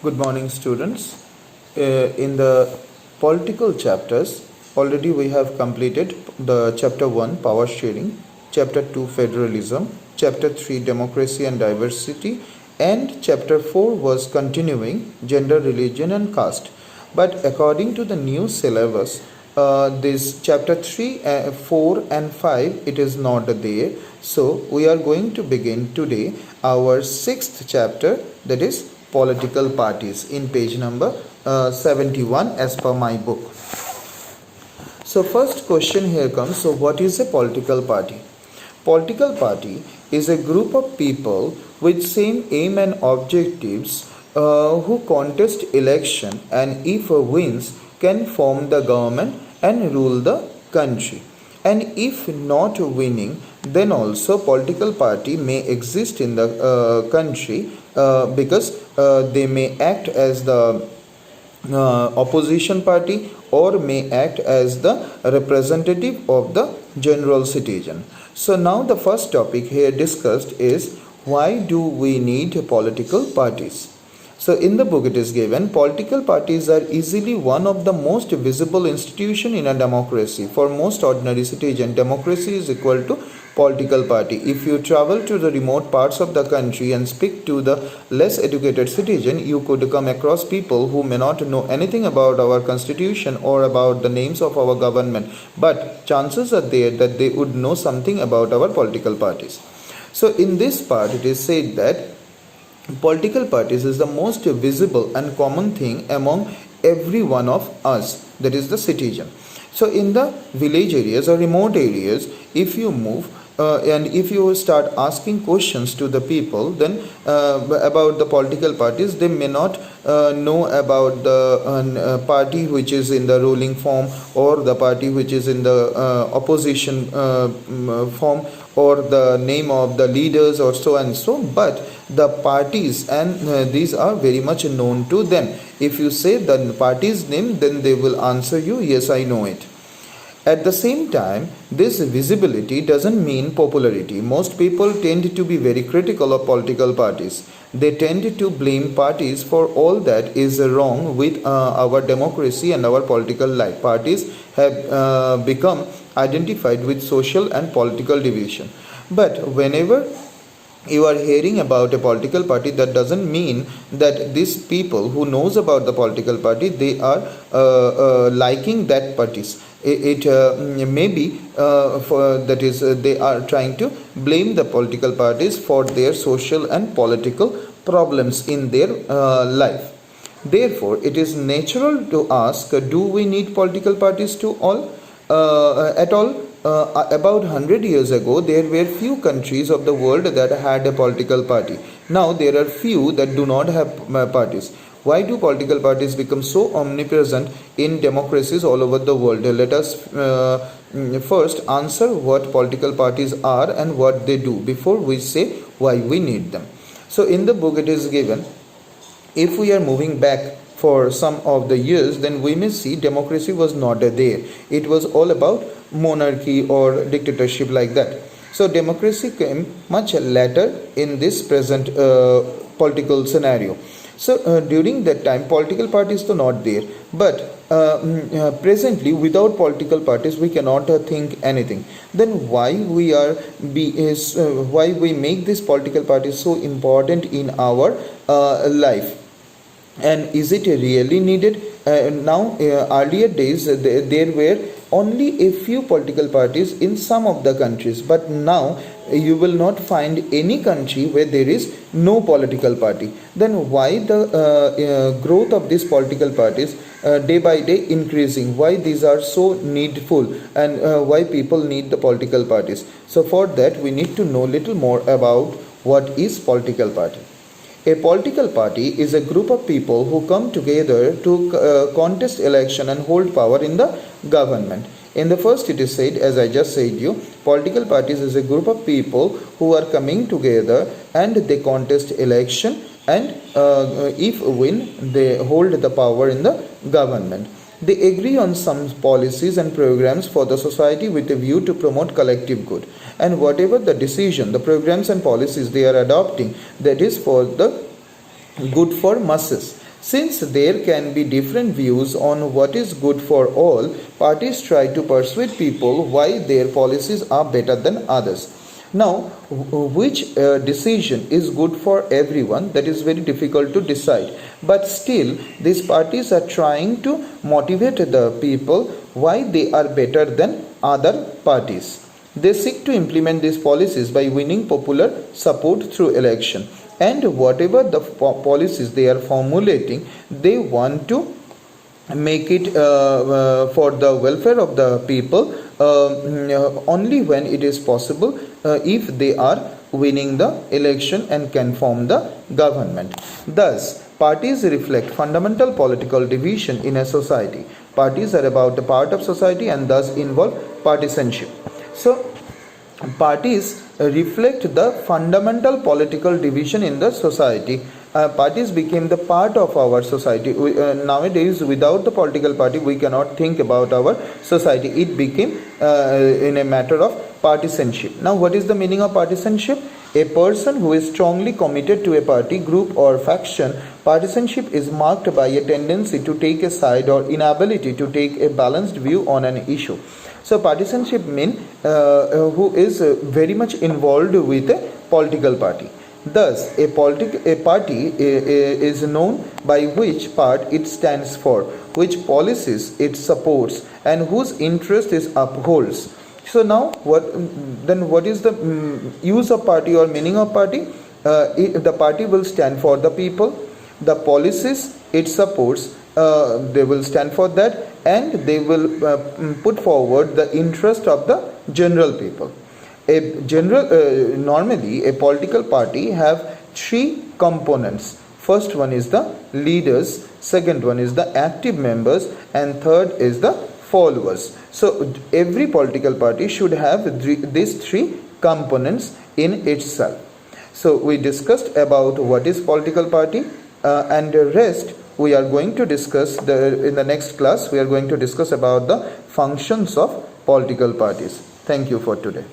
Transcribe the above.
Good morning, students. In the political chapters, already we have completed the chapter 1, power sharing, chapter 2, federalism, chapter 3, democracy and diversity, and chapter 4 was continuing gender, religion, and caste. But according to the new syllabus, this chapter 3, 4, and 5, it is not there. So we are going to begin today our sixth chapter, that is political parties, in page number 71 as per my book. So first question here comes, so what is a political party? Political party is a group of people with same aim and objectives who contest election and if wins can form the government and rule the country. And if not winning, then also political party may exist in the country because they may act as the opposition party or may act as the representative of the general citizen. So now the first topic here discussed is, why do we need political parties? So in the book it is given, political parties are easily one of the most visible institution in a democracy. For most ordinary citizen, democracy is equal to political party. If you travel to the remote parts of the country and speak to the less educated citizen, you could come across people who may not know anything about our constitution or about the names of our government, but chances are there that they would know something about our political parties. So in this part it is said that political parties is the most visible and common thing among every one of us, that is the citizen. So in the village areas or remote areas, if you move and if you start asking questions to the people then about the political parties, they may not know about the party which is in the ruling form or the party which is in the opposition form or the name of the leaders or so and so, but the parties and these are very much known to them. If you say the party's name, then they will answer you, yes, I know it. At the same time, this visibility doesn't mean popularity. Most people tend to be very critical of political parties. They tend to blame parties for all that is wrong with our democracy and our political life. Parties have become identified with social and political division. But whenever you are hearing about a political party, that doesn't mean that these people who knows about the political party, they are liking that parties. It may be that is they are trying to blame the political parties for their social and political problems in their life. Therefore, it is natural to ask, do we need political parties to all at all? About 100 years ago, there were few countries of the world that had a political party. Now there are few that do not have parties. Why do political parties become so omnipresent in democracies all over the world? Let us first answer what political parties are and what they do before we say why we need them. So in the book it is given, if we are moving back for some of the years, then we may see democracy was not there. It was all about monarchy or dictatorship like that. So democracy came much later in this present political scenario. So during that time, political parties were not there. But presently, without political parties, we cannot think anything. Then why we make these political parties so important in our life? And is it really needed? Now, earlier days, there were only a few political parties in some of the countries, but now you will not find any country where there is no political party. Then why the growth of these political parties day by day increasing? Why these are so needful and why people need the political parties? So for that we need to know little more about what is political party. A political party is a group of people who come together to contest election and hold power in the government. In the first it is said, as I just said you, political parties is a group of people who are coming together and they contest election and if win, they hold the power in the government. They agree on some policies and programs for the society with a view to promote collective good. And whatever the decision, the programs and policies they are adopting, that is for the good for masses. Since there can be different views on what is good for all, parties try to persuade people why their policies are better than others. Now, which decision is good for everyone, that is very difficult to decide. But still, these parties are trying to motivate the people why they are better than other parties. They seek to implement these policies by winning popular support through election. And whatever the policies they are formulating, they want to make it for the welfare of the people only when it is possible, if they are winning the election and can form the government. Thus, parties reflect fundamental political division in a society. Parties are about a part of society and thus involve partisanship. So, parties reflect the fundamental political division in the society. Parties became the part of our society. Nowadays, without the political party, we cannot think about our society. It became in a matter of partisanship. Now, what is the meaning of partisanship? A person who is strongly committed to a party, group or faction. Partisanship is marked by a tendency to take a side or inability to take a balanced view on an issue. So partisanship means who is very much involved with a political party. Thus, a party is known by which part it stands for, which policies it supports, and whose interest it upholds. So now, what is the use of party or meaning of party? The party will stand for the people. The policies it supports, they will stand for that, and they will put forward the interest of the general people. Normally a political party have three components. First one is the leaders, second one is the active members, and third is the followers. So every political party should have these three components in itself. So we discussed about what is political party, and the rest we are going to discuss in the next class. We are going to discuss about the functions of political parties. Thank you for today.